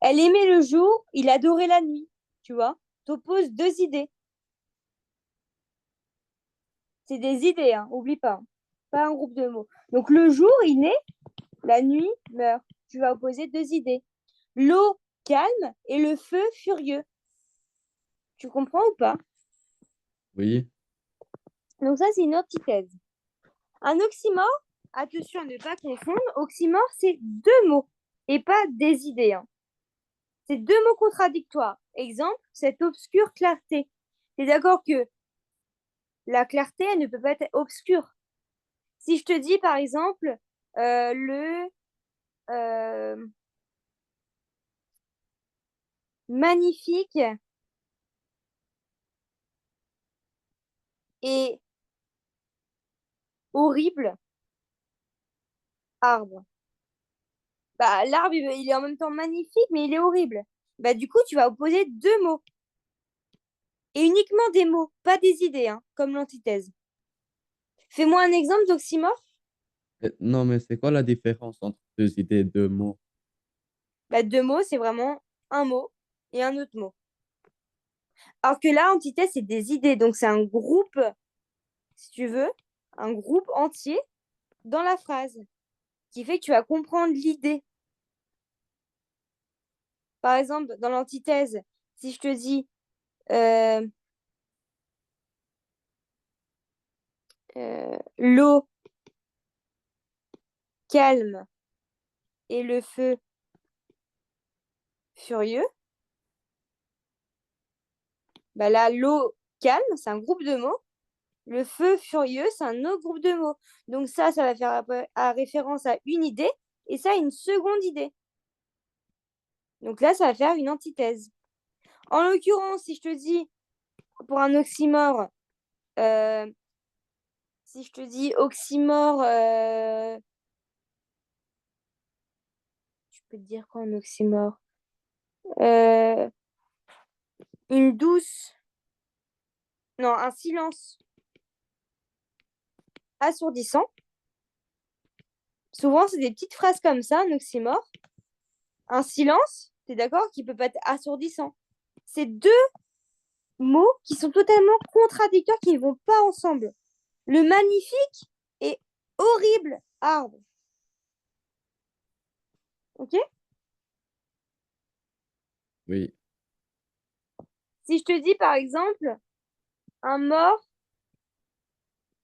A: Elle aimait le jour, il adorait la nuit. Tu vois? T'opposes deux idées. C'est des idées, hein, oublie pas. Hein. Pas un groupe de mots. Donc le jour, il naît, la nuit meurt. Tu vas opposer deux idées. L'eau calme et le feu furieux. Tu comprends ou pas?
B: oui,
A: Donc ça, c'est une antithèse. Un oxymore, attention à ne pas confondre, oxymore, c'est deux mots et pas des idées. Hein. C'est deux mots contradictoires. Exemple, cette obscure clarté. Tu es d'accord que la clarté, elle ne peut pas être obscure. Si je te dis, par exemple, le euh, magnifique et horrible arbre. Bah, l'arbre, il est en même temps magnifique, mais il est horrible. Bah, du coup, tu vas opposer deux mots. Et uniquement des mots, pas des idées, hein, comme l'antithèse. Fais-moi un exemple d'oxymore.
B: Non, mais c'est quoi la différence entre deux idées, deux mots?
A: Bah, deux mots, c'est vraiment un mot et un autre mot. Alors que là, antithèse, c'est des idées. Donc, c'est un groupe, si tu veux, un groupe entier dans la phrase, qui fait que tu vas comprendre l'idée. Par exemple, dans l'antithèse, si je te dis euh, l'eau calme et le feu furieux, bah là, l'eau calme, c'est un groupe de mots. Le feu furieux, c'est un autre groupe de mots. Donc ça va faire référence à une idée et ça, une seconde idée. Donc là, ça va faire une antithèse. En l'occurrence, si je te dis, pour un oxymore, euh, si je te dis oxymore, je peux te dire quoi un oxymore? Euh, une douce, non, un silence assourdissant. Souvent, c'est des petites phrases comme ça, un oxymore. Un silence, tu es d'accord, qui peut pas être assourdissant. C'est deux mots qui sont totalement contradictoires, qui ne vont pas ensemble. Le magnifique et horrible arbre. Ok?
B: Oui.
A: Si je te dis par exemple un mort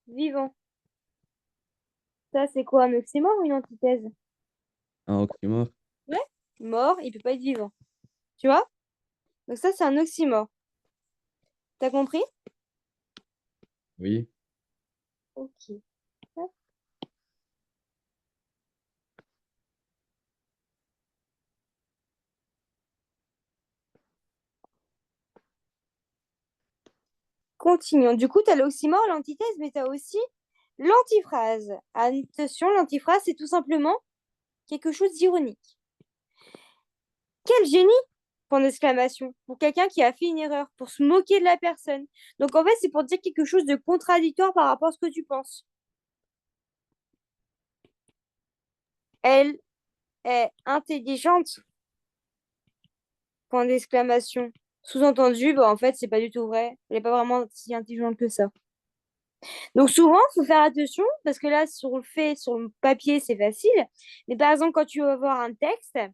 A: vivant, ça c'est quoi, un oxymore ou une antithèse?
B: Un oxymore?
A: Ouais. Mort, il peut pas être vivant. Tu vois? Donc ça c'est un oxymore. T'as compris?
B: Oui.
A: Ok. Continuons. Du coup, tu as l'oxymore, l'antithèse, mais tu as aussi l'antiphrase. Attention, l'antiphrase, c'est tout simplement quelque chose d'ironique. Quel génie! Point d'exclamation. Pour quelqu'un qui a fait une erreur, pour se moquer de la personne. Donc en fait, c'est pour dire quelque chose de contradictoire par rapport à ce que tu penses. Elle est intelligente. Point d'exclamation. Sous-entendu, bah, en fait, c'est pas du tout vrai. Elle n'est pas vraiment si intelligente que ça. Donc souvent, il faut faire attention parce que là, sur le fait, sur le papier, c'est facile. Mais par exemple, quand tu vas voir un texte, il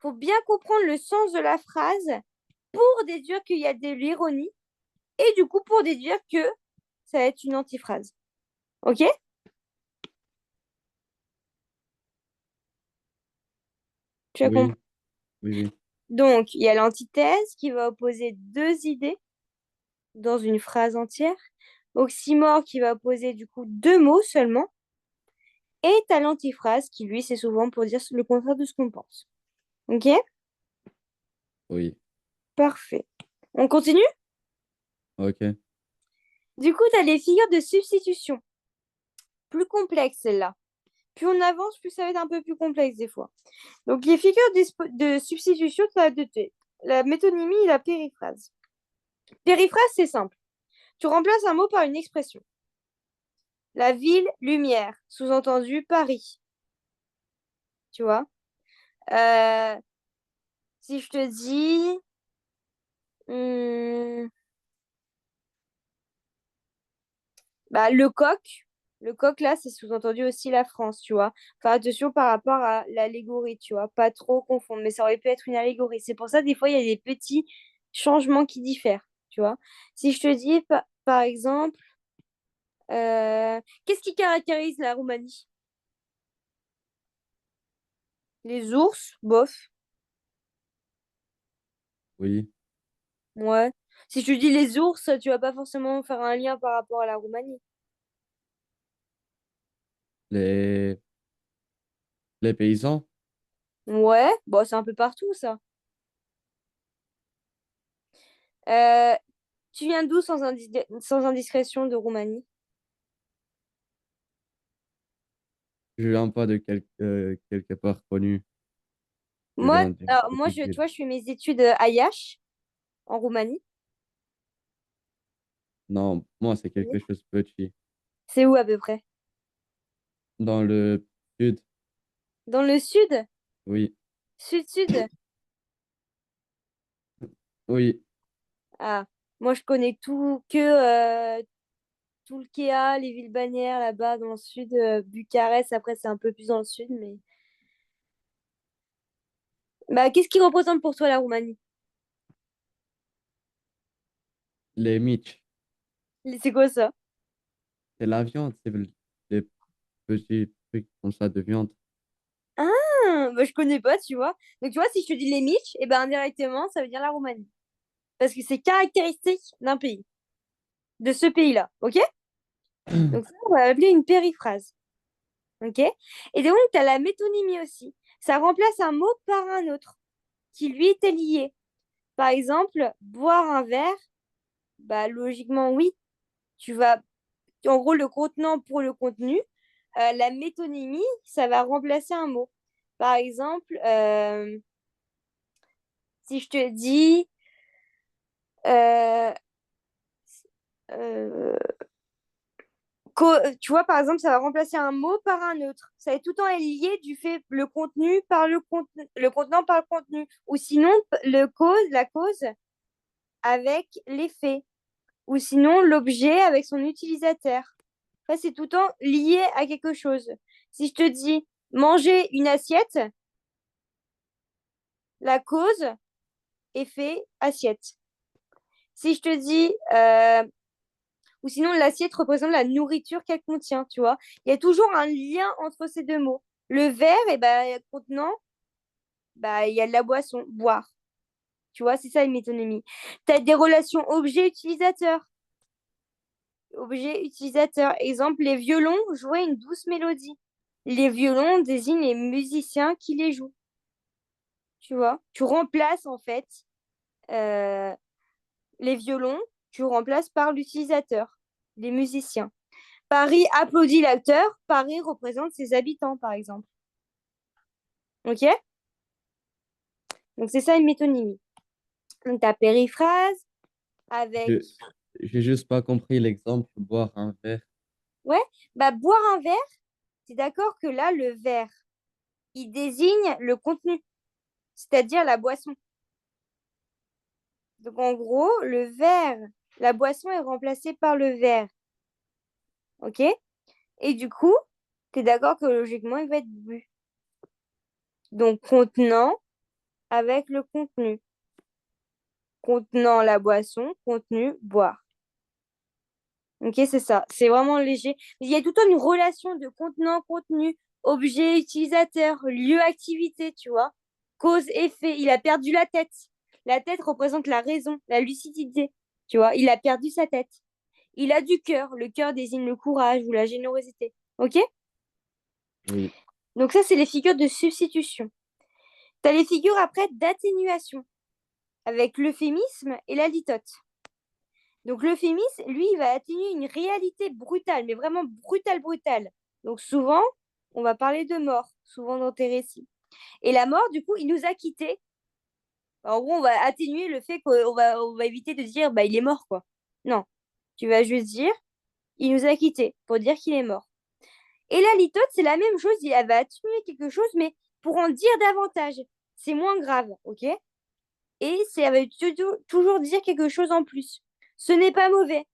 A: faut bien comprendre le sens de la phrase pour déduire qu'il y a de l'ironie et du coup pour déduire que ça va être une antiphrase. Ok? Tu as compris?
B: Oui. Oui, oui.
A: Donc, il y a l'antithèse qui va opposer deux idées dans une phrase entière. Oxymore qui va opposer du coup deux mots seulement. Et t'as l'antiphrase qui, lui, c'est souvent pour dire le contraire de ce qu'on pense. Ok?
B: Oui.
A: Parfait. On continue?
B: Ok.
A: Du coup, tu as les figures de substitution. Plus complexes, celles-là. Plus on avance, plus ça va être un peu plus complexe des fois. Donc, les figures de substitution, ça va doter la métonymie et la périphrase. Périphrase, c'est simple. Tu remplaces un mot par une expression. La ville, lumière. Sous-entendu, Paris. Tu vois? Euh, si je te dis... hum, bah, le coq là, c'est sous-entendu aussi la France, tu vois. Faire attention par rapport à l'allégorie, tu vois. Pas trop confondre, mais ça aurait pu être une allégorie. C'est pour ça, des fois, il y a des petits changements qui diffèrent, tu vois. Si je te dis, par exemple, qu'est-ce qui caractérise la Roumanie? Les ours, bof,
B: Oui.
A: ouais. Si je te dis les ours, tu vas pas forcément faire un lien par rapport à la Roumanie.
B: Les, les paysans?
A: Ouais, bon, c'est un peu partout, ça. Euh, tu viens d'où sans indiscrétion de Roumanie?
B: Je viens pas de quelque part connu. Je
A: Moi,
B: viens d'une
A: alors, moi
B: petite
A: tu
B: ville.
A: vois, je fais mes études à Iași, en Roumanie.
B: Non, moi, c'est quelque chose de petit.
A: C'est où à peu près?
B: Dans le sud,
A: Dans le sud?
B: oui.
A: Sud-sud?
B: Oui.
A: Ah, moi je connais tout le Kéa, les villes bannières là-bas dans le sud, Bucarest, après c'est un peu plus dans le sud, mais... Bah, qu'est-ce qui représente pour toi la Roumanie?
B: Les Mitch,
A: C'est quoi ça?
B: c'est la viande, c'est les petits trucs comme ça de viande.
A: Ah, bah, je connais pas, tu vois. Donc tu vois, si je te dis les Mitch, et ben indirectement, ça veut dire la Roumanie. Parce que c'est caractéristique d'un pays, de ce pays-là, ok? Donc ça, on va appeler une périphrase. Ok? Et donc, tu as la métonymie aussi. Ça remplace un mot par un autre qui lui était lié. Par exemple, boire un verre, bah, logiquement, oui. Tu vas, en gros, le contenant pour le contenu. La métonymie, ça va remplacer un mot. Par exemple, si je te dis euh, euh, Tu vois, par exemple, ça va remplacer un mot par un autre. Ça va tout le temps être lié du fait le contenu par le contenu, le contenant par le contenu. Ou sinon, la cause avec l'effet. Ou sinon, l'objet avec son utilisateur. Ça, c'est tout le temps lié à quelque chose. Si je te dis manger une assiette, la cause, effet, assiette. Si je te dis, ou sinon l'assiette représente la nourriture qu'elle contient, tu vois. Il y a toujours un lien entre ces deux mots. Le verre, et ben, contenant, bah, il y a de la boisson, boire. Tu vois, c'est ça une métonymie. Tu as des relations objet-utilisateur. Objet-utilisateur. Exemple, les violons jouaient une douce mélodie. Les violons désignent les musiciens qui les jouent. Tu vois, tu remplaces en fait euh, les violons, tu remplaces par l'utilisateur, les musiciens. Paris applaudit l'acteur, Paris représente ses habitants, par exemple. Ok? Donc c'est ça une métonymie. Donc ta périphrase avec.
B: Je j'ai juste pas compris l'exemple, boire un verre.
A: Ouais, bah boire un verre, c'est d'accord que là, le verre, il désigne le contenu, c'est-à-dire la boisson. Donc en gros, le verre, la boisson est remplacée par le verre. Ok? Et du coup, tu es d'accord que logiquement, il va être bu. Donc contenant avec le contenu. Contenant la boisson, contenu boire. Ok, c'est ça. C'est vraiment léger. Il y a tout le temps une relation de contenant, contenu, objet, utilisateur, lieu, activité, tu vois. Cause, effet. Il a perdu la tête. La tête représente la raison, la lucidité. Tu vois, il a perdu sa tête. Il a du cœur. Le cœur désigne le courage ou la générosité. Ok?
B: Oui.
A: Donc ça, c'est les figures de substitution. Tu as les figures après d'atténuation, avec l'euphémisme et la litote. Donc l'euphémisme, lui, il va atténuer une réalité brutale, mais vraiment brutale, brutale. Donc souvent, on va parler de mort, souvent dans tes récits. Et la mort, du coup, il nous a quittés. En gros, on va atténuer le fait qu'on va éviter de dire, bah, il est mort, quoi. Non, tu vas juste dire, il nous a quittés, pour dire qu'il est mort. Et la litote, c'est la même chose, elle va atténuer quelque chose, mais pour en dire davantage. C'est moins grave, ok? Et ça va toujours dire quelque chose en plus. Ce n'est pas mauvais.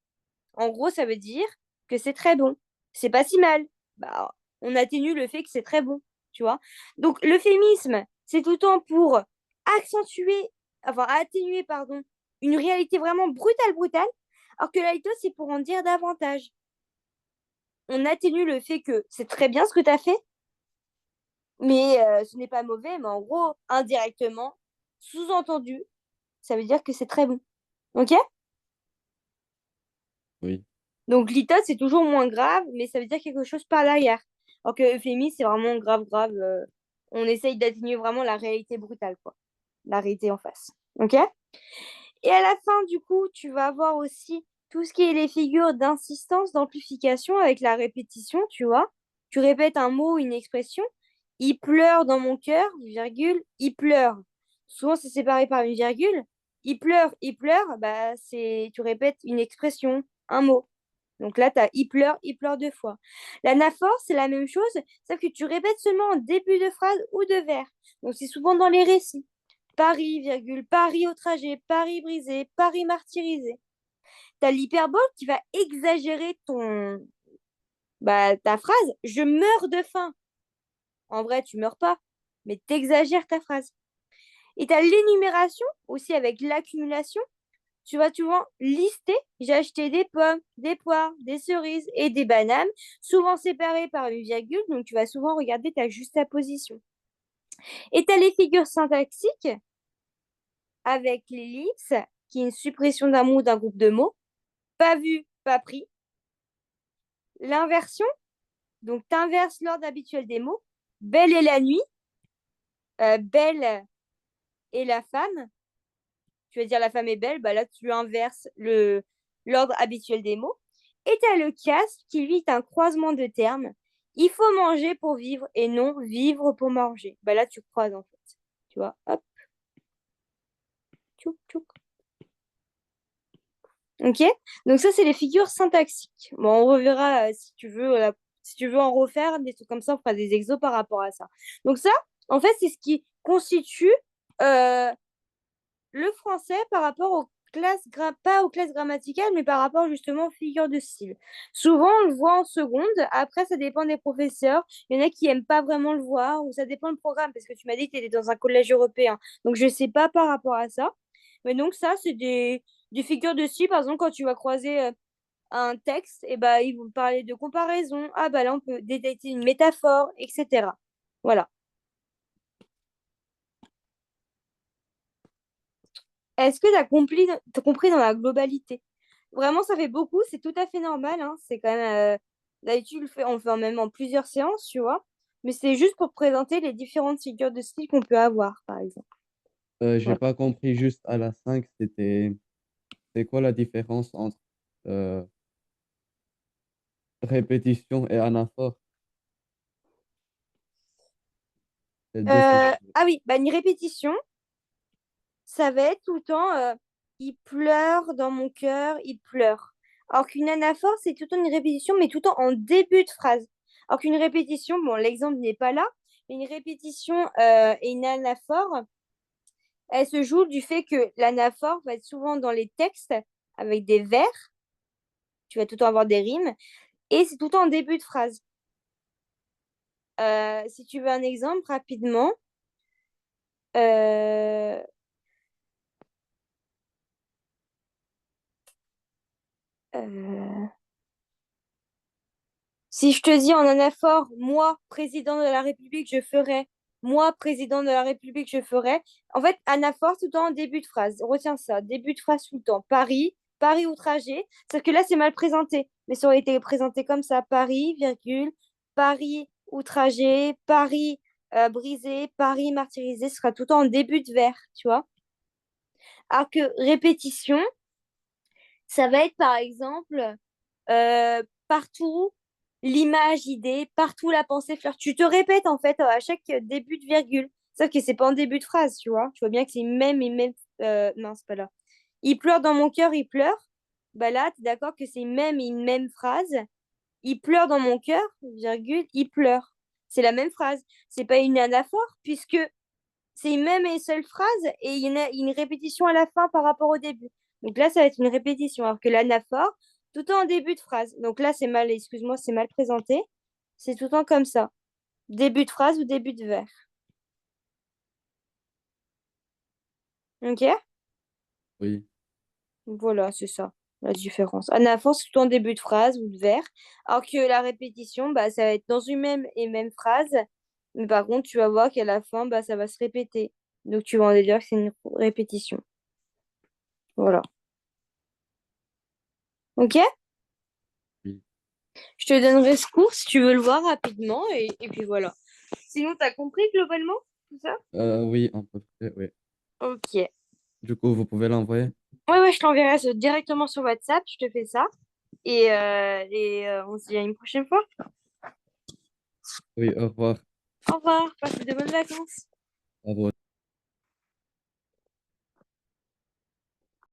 A: En gros, ça veut dire que c'est très bon. C'est pas si mal. Bah, on atténue le fait que c'est très bon, tu vois. Donc, l'euphémisme, c'est tout le temps pour accentuer, enfin, atténuer, pardon, une réalité vraiment brutale, brutale, alors que la litote, c'est pour en dire davantage. On atténue le fait que c'est très bien ce que tu as fait, mais ce n'est pas mauvais, mais en gros, indirectement, sous-entendu, ça veut dire que c'est très bon. Ok?
B: Oui.
A: Donc, litote, c'est toujours moins grave, mais ça veut dire quelque chose par derrière. Alors que euphémisme, c'est vraiment grave, grave. On essaye d'atténuer vraiment la réalité brutale, quoi. La réalité en face. Ok? Et à la fin, du coup, tu vas avoir aussi tout ce qui est les figures d'insistance, d'amplification avec la répétition, tu vois. Tu répètes un mot, une expression. Il pleure dans mon cœur, virgule, il pleure. Souvent, c'est séparé par une virgule. Il pleure, bah, tu répètes une expression, un mot. Donc là, tu as il pleure deux fois. L'anaphore, c'est la même chose, sauf que tu répètes seulement en début de phrase ou de vers. Donc c'est souvent dans les récits. Paris, virgule, Paris au trajet, Paris brisé, Paris martyrisé. Tu as l'hyperbole qui va exagérer ta phrase. Je meurs de faim. En vrai, tu meurs pas, mais tu exagères ta phrase. Et tu as l'énumération aussi avec l'accumulation. Tu vas souvent lister, j'ai acheté des pommes, des poires, des cerises et des bananes, souvent séparées par une virgule, donc tu vas souvent regarder ta juxtaposition. Et tu as les figures syntaxiques avec l'ellipse, qui est une suppression d'un mot ou d'un groupe de mots, pas vu, pas pris. L'inversion, donc tu inverses l'ordre habituel des mots, belle est la nuit, belle est la femme, tu vas dire la femme est belle, bah là tu inverses l'ordre habituel des mots. Et tu as le casque qui, lui, est un croisement de termes. Il faut manger pour vivre et non vivre pour manger. Bah là, tu croises en fait. Tu vois, hop, tchouk, tchouk. Ok? Donc ça, c'est les figures syntaxiques. Bon, on reverra si tu veux en refaire des trucs comme ça, on fera des exos par rapport à ça. Donc ça, en fait, c'est ce qui constitue euh, le français par rapport aux pas aux classes grammaticales, mais par rapport justement aux figures de style. Souvent, on le voit en seconde. Après, ça dépend des professeurs. Il y en a qui aiment pas vraiment le voir, ou ça dépend du programme, parce que tu m'as dit que tu étais dans un collège européen. Donc, je sais pas par rapport à ça. Mais donc, ça, c'est des figures de style. Par exemple, quand tu vas croiser un texte, et bah, ils vont parler de comparaison. Ah, bah là, on peut détecter une métaphore, etc. Voilà. Est-ce que tu as compris dans la globalité? Vraiment, ça fait beaucoup, c'est tout à fait normal, hein. C'est quand même. D'habitude, on le fait même en plusieurs séances, tu vois. Mais c'est juste pour présenter les différentes figures de style qu'on peut avoir, par exemple.
B: J'ai
A: Voilà.
B: pas compris juste à la 5 c'est quoi la différence entre euh, répétition et anaphore? Les deux sont...
A: Ah oui, bah, une répétition, ça va être tout le temps il pleure dans mon cœur, il pleure. Alors qu'une anaphore, c'est tout le temps une répétition, mais tout le temps en début de phrase. Alors qu'une répétition, bon, l'exemple n'est pas là, mais une répétition et une anaphore, elle se joue du fait que l'anaphore va être souvent dans les textes avec des vers, tu vas tout le temps avoir des rimes, et c'est tout le temps en début de phrase. Si tu veux un exemple rapidement, euh, euh, si je te dis en anaphore, moi, président de la République, je ferai, moi, président de la République, je ferai. En fait, anaphore tout le temps en début de phrase. Retiens ça, début de phrase tout le temps. Paris, Paris outragé. Sauf que là, c'est mal présenté. Mais ça aurait été présenté comme ça. Paris, virgule, Paris outragé, Paris brisé, Paris martyrisé. Ce sera tout le temps en début de vers, tu vois. Alors que répétition, ça va être par exemple partout l'image, idée, partout la pensée, fleur. Tu te répètes en fait à chaque début de virgule. Sauf que c'est pas en début de phrase, tu vois. Tu vois bien que c'est même et même. Non, c'est pas là. Il pleure dans mon cœur, il pleure. Bah là, tu es d'accord que c'est même et une même phrase. Il pleure dans mon cœur, virgule, il pleure. C'est la même phrase. C'est pas une anaphore, puisque c'est une même et seule phrase et il y en a une répétition à la fin par rapport au début. Donc là, ça va être une répétition, alors que l'anaphore, tout le temps en début de phrase. Donc là, c'est mal, excuse-moi, c'est mal présenté. C'est tout le temps comme ça. Début de phrase ou début de vers. Ok?
B: Oui,
A: Voilà, c'est ça, la différence. Anaphore, c'est tout le temps en début de phrase ou de vers. Alors que la répétition, bah, ça va être dans une même et même phrase. Mais par contre, tu vas voir qu'à la fin, bah, ça va se répéter. Donc tu vas en déduire que c'est une répétition. Voilà. Ok?
B: oui.
A: Je te donnerai ce cours si tu veux le voir rapidement et puis voilà. Sinon, t'as compris globalement tout ça?
B: Oui, à peu près, oui.
A: Ok.
B: Du coup, vous pouvez l'envoyer?
A: Ouais, ouais, je t'enverrai directement sur WhatsApp, je te fais ça. On se dit à une prochaine fois.
B: Oui, au revoir.
A: Au revoir, passe de bonnes vacances.
B: À vous.